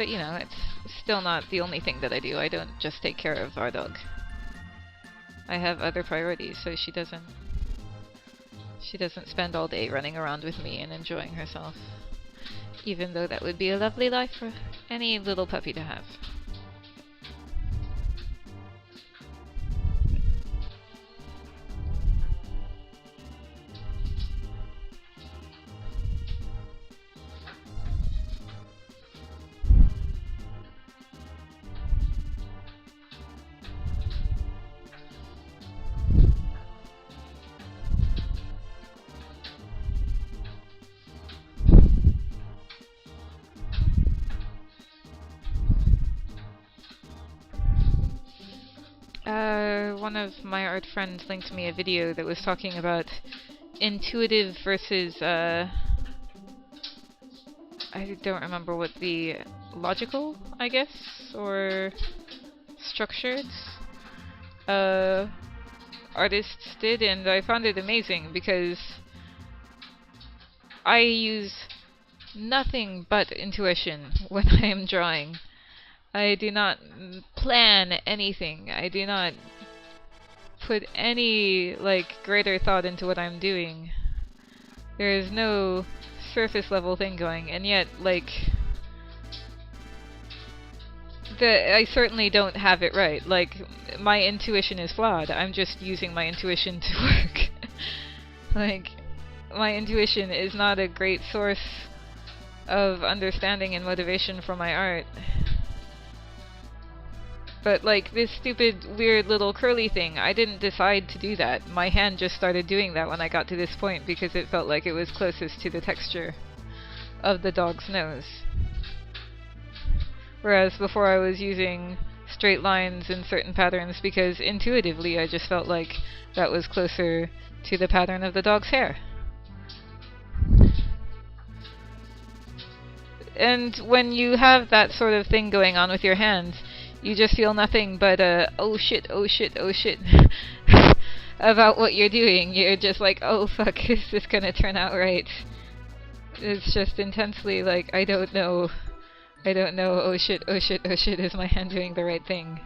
But you know, it's still not the only thing that I do. I don't just take care of our dog. I have other priorities, so she doesn't spend all day running around with me and enjoying herself. Even though that would be a lovely life for any little puppy to have. One of my art friends linked me a video that was talking about intuitive versus, I don't remember what the logical, I guess, or structured artists did, and I found it amazing because I use nothing but intuition when I am drawing. I do not plan anything. I do not put any, like, greater thought into what I'm doing. There is no surface level thing going, and yet, like, I certainly don't have it right. Like, my intuition is flawed. I'm just using my intuition to work. Like, my intuition is not a great source of understanding and motivation for my art. But, like, this stupid, weird little curly thing, I didn't decide to do that. My hand just started doing that when I got to this point because it felt like it was closest to the texture of the dog's nose. Whereas before I was using straight lines and certain patterns because intuitively I just felt like that was closer to the pattern of the dog's hair. And when you have that sort of thing going on with your hands, you just feel nothing but oh shit, oh shit, oh shit about what you're doing. You're just like, oh fuck, is this gonna turn out right? It's just intensely like, I don't know, oh shit, oh shit, oh shit, is my hand doing the right thing?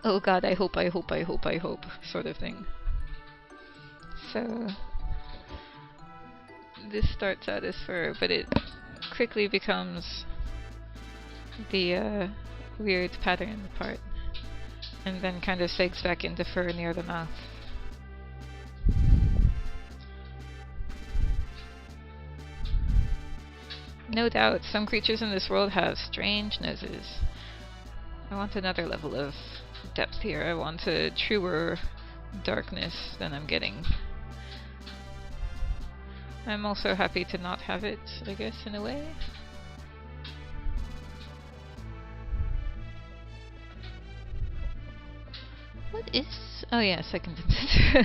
Oh god, I hope, sort of thing. So, this starts out as fur, but it quickly becomes the weird pattern part, and then kind of segs back into fur near the mouth. No doubt, some creatures in this world have strange noses. I want another level of depth here. I want a truer darkness than I'm getting. I'm also happy to not have it, I guess, in a way. What is... oh yeah, second instance.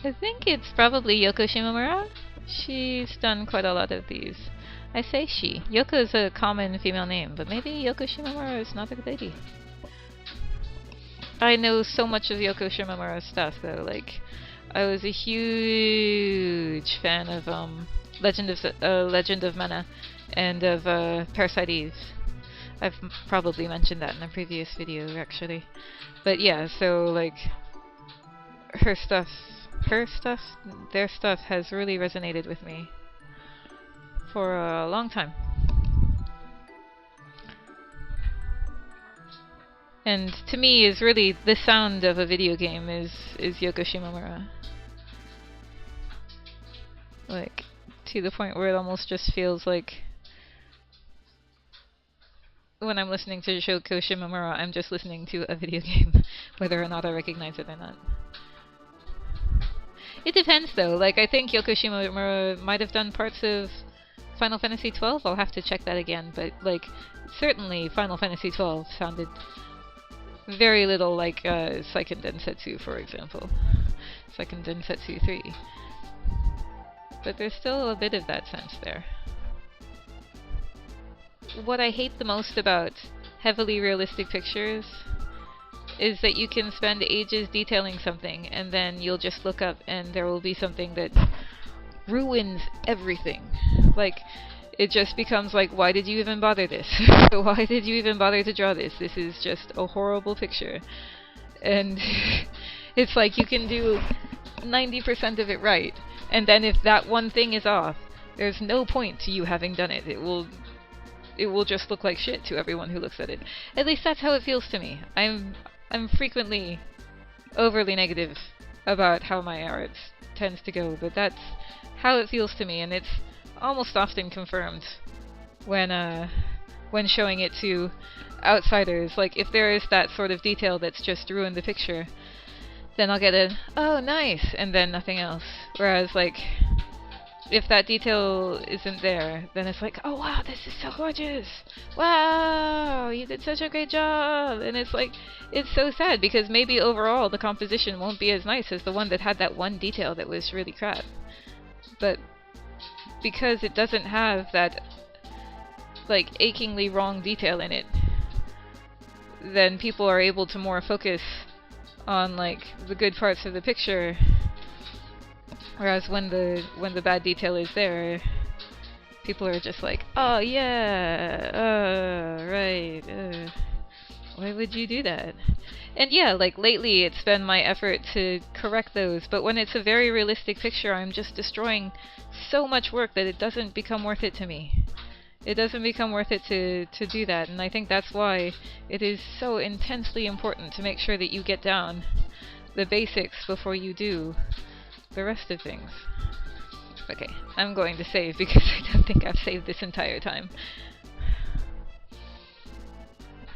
I think it's probably Yoko Shimomura. She's done quite a lot of these. I say she. Yoko is a common female name, but maybe Yoko Shimomura is not a lady. I know so much of Yoko Shimomura's stuff, though. Like, I was a huge fan of Legend of Mana and of Parasite Eve. I've probably mentioned that in a previous video, actually. But yeah, so, like, their stuff has really resonated with me for a long time. And to me, is really the sound of a video game is Yoko Shimomura. Like, to the point where it almost just feels like when I'm listening to Yoko Shimomura, I'm just listening to a video game, whether or not I recognize it or not. It depends, though. Like, I think Yoko Shimomura might have done parts of Final Fantasy XII. I'll have to check that again, but, like, certainly Final Fantasy XII sounded very little like Seiken Densetsu, for example. Seiken Densetsu 3. But there's still a bit of that sense there. What I hate the most about heavily realistic pictures is that you can spend ages detailing something and then you'll just look up and there will be something that ruins everything. Like, it just becomes like, why did you even bother this? Why did you even bother to draw this? This is just a horrible picture. And it's like you can do 90% of it right, and then if that one thing is off, there's no point to you having done it. It will just look like shit to everyone who looks at it. At least that's how it feels to me. I'm frequently overly negative about how my art tends to go, but that's how it feels to me, and it's almost often confirmed when showing it to outsiders. Like, if there is that sort of detail that's just ruined the picture, then I'll get a, oh, nice, and then nothing else. Whereas, like, if that detail isn't there, then it's like, oh wow, this is so gorgeous! Wow, you did such a great job! And it's like, it's so sad, because maybe overall the composition won't be as nice as the one that had that one detail that was really crap. But because it doesn't have that, like, achingly wrong detail in it, then people are able to more focus on, like, the good parts of the picture. Whereas when the bad detail is there, people are just like, oh yeah, right, why would you do that? And yeah, like, lately it's been my effort to correct those, but when it's a very realistic picture, I'm just destroying so much work that it doesn't become worth it to me. It doesn't become worth it to do that, and I think that's why it is so intensely important to make sure that you get down the basics before you do the rest of things. Okay, I'm going to save because I don't think I've saved this entire time.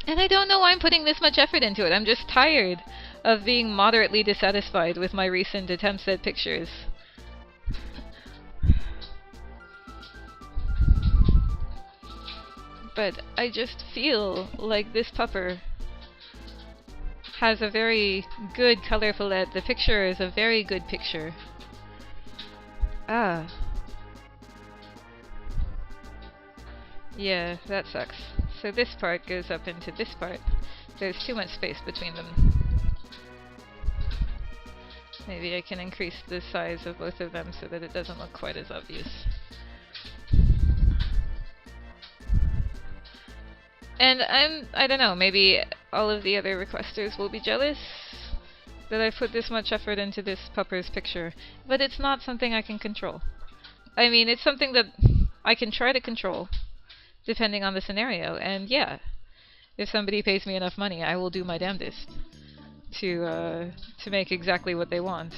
And I don't know why I'm putting this much effort into it. I'm just tired of being moderately dissatisfied with my recent attempts at pictures. But I just feel like this pupper has a very good color palette. The picture is a very good picture. Ah. Yeah, that sucks. So this part goes up into this part. There's too much space between them. Maybe I can increase the size of both of them so that it doesn't look quite as obvious. And I don't know, maybe all of the other requesters will be jealous that I put this much effort into this pupper's picture, but it's not something I can control. I mean, it's something that I can try to control, depending on the scenario, and yeah, if somebody pays me enough money, I will do my damnedest to make exactly what they want,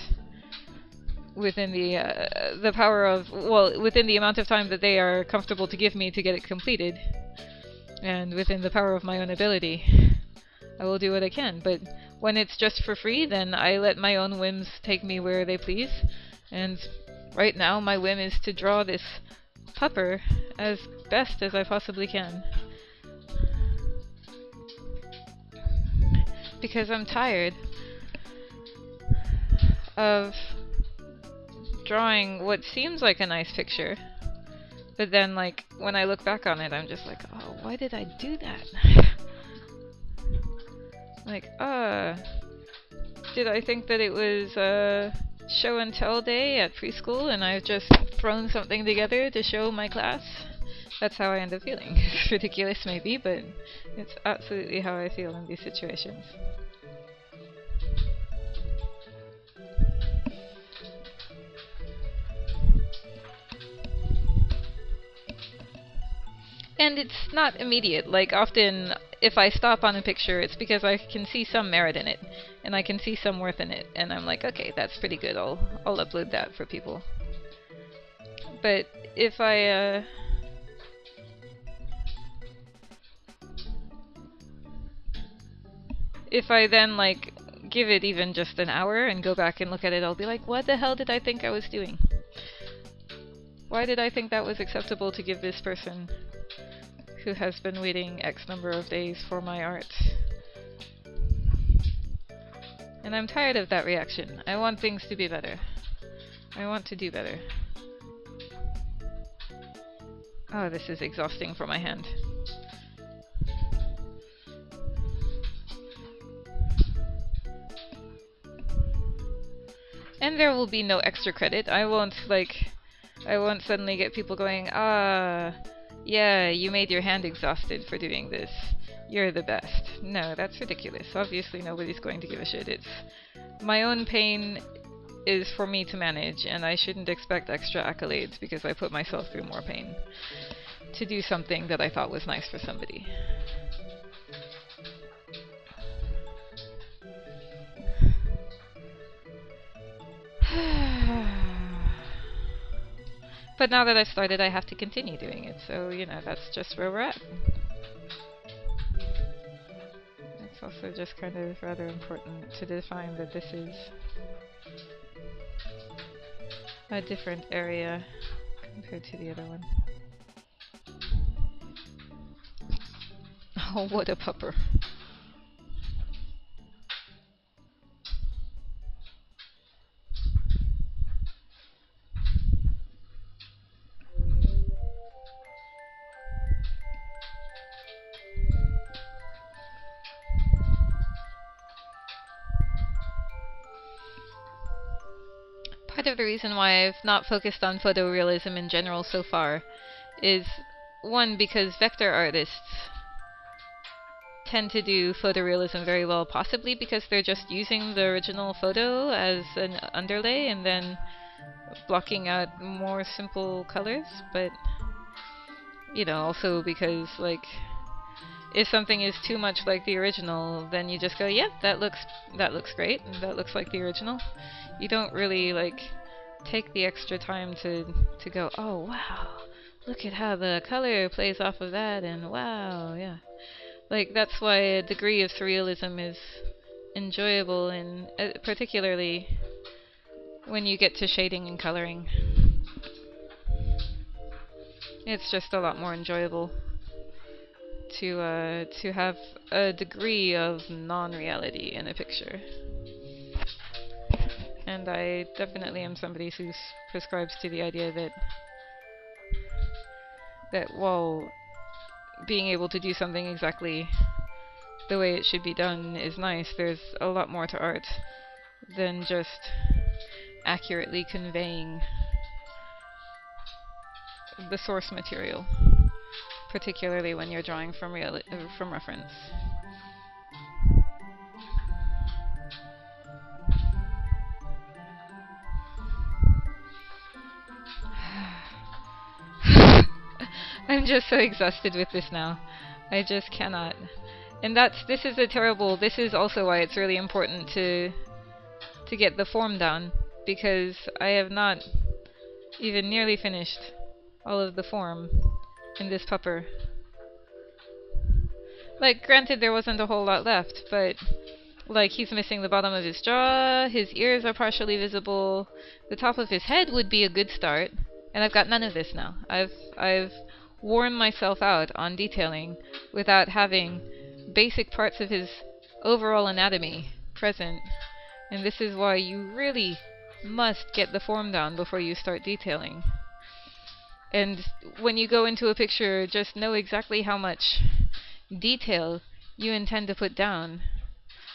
within the power of, well, within the amount of time that they are comfortable to give me to get it completed. And within the power of my own ability, I will do what I can. But when it's just for free, then I let my own whims take me where they please. And right now, my whim is to draw this pupper as best as I possibly can. Because I'm tired of drawing what seems like a nice picture. But then, like, when I look back on it, I'm just like, oh, why did I do that? Like, did I think that it was show and tell day at preschool and I've just thrown something together to show my class? That's how I end up feeling. It's ridiculous maybe, but it's absolutely how I feel in these situations. And it's not immediate. Like, often, if I stop on a picture, it's because I can see some merit in it, and I can see some worth in it, and I'm like, okay, that's pretty good, I'll upload that for people. But if I then, like, give it even just an hour and go back and look at it, I'll be like, what the hell did I think I was doing? Why did I think that was acceptable to give this person who has been waiting X number of days for my art? And I'm tired of that reaction. I want things to be better. I want to do better. Oh, this is exhausting for my hand. And there will be no extra credit. I won't suddenly get people going, Yeah, you made your hand exhausted for doing this. You're the best. No, that's ridiculous. Obviously nobody's going to give a shit. It's my own pain is for me to manage, and I shouldn't expect extra accolades because I put myself through more pain to do something that I thought was nice for somebody. But now that I've started, I have to continue doing it, so, you know, that's just where we're at. It's also just kind of rather important to define that this is a different area compared to the other one. Oh, what a pupper. Part of the reason why I've not focused on photorealism in general so far is, one, because vector artists tend to do photorealism very well, possibly because they're just using the original photo as an underlay and then blocking out more simple colors, but, you know, also because, like, if something is too much like the original, then you just go, yep, that looks great, and that looks like the original. You don't really, like, take the extra time to go, oh, wow, look at how the color plays off of that, and wow, yeah. Like, that's why a degree of surrealism is enjoyable, and particularly when you get to shading and coloring. It's just a lot more enjoyable to have a degree of non-reality in a picture. And I definitely am somebody who prescribes to the idea that while being able to do something exactly the way it should be done is nice, there's a lot more to art than just accurately conveying the source material, particularly when you're drawing from reference. I'm just so exhausted with this now. I just cannot. And this is also why it's really important to get the form down, because I have not even nearly finished all of the form in this pupper. Like, granted, there wasn't a whole lot left, but, like, he's missing the bottom of his jaw, his ears are partially visible, the top of his head would be a good start, and I've got none of this now. I've worn myself out on detailing without having basic parts of his overall anatomy present, and this is why you really must get the form down before you start detailing. And when you go into a picture, just know exactly how much detail you intend to put down,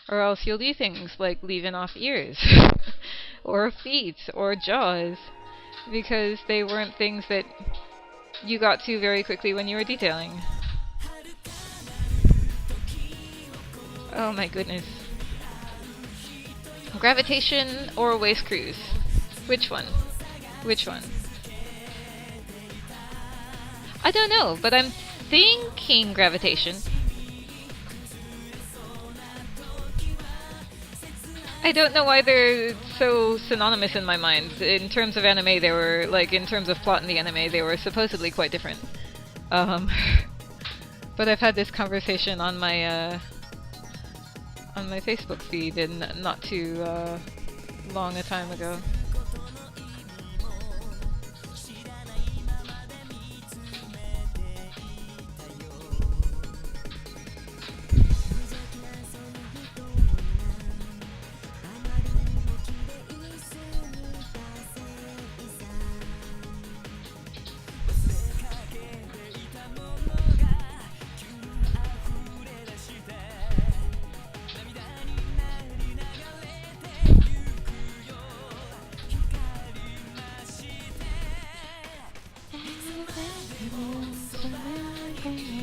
or else you'll do things like leaving off ears or feet or jaws because they weren't things that you got to very quickly when you were detailing. Oh my goodness. Gravitation or waist cruise? Which one? Which one? I don't know, but I'm thinking gravitation. I don't know why they're so synonymous in my mind. In terms of anime, they were, like, in terms of plot in the anime, they were supposedly quite different. But I've had this conversation on my Facebook feed not too long a time ago.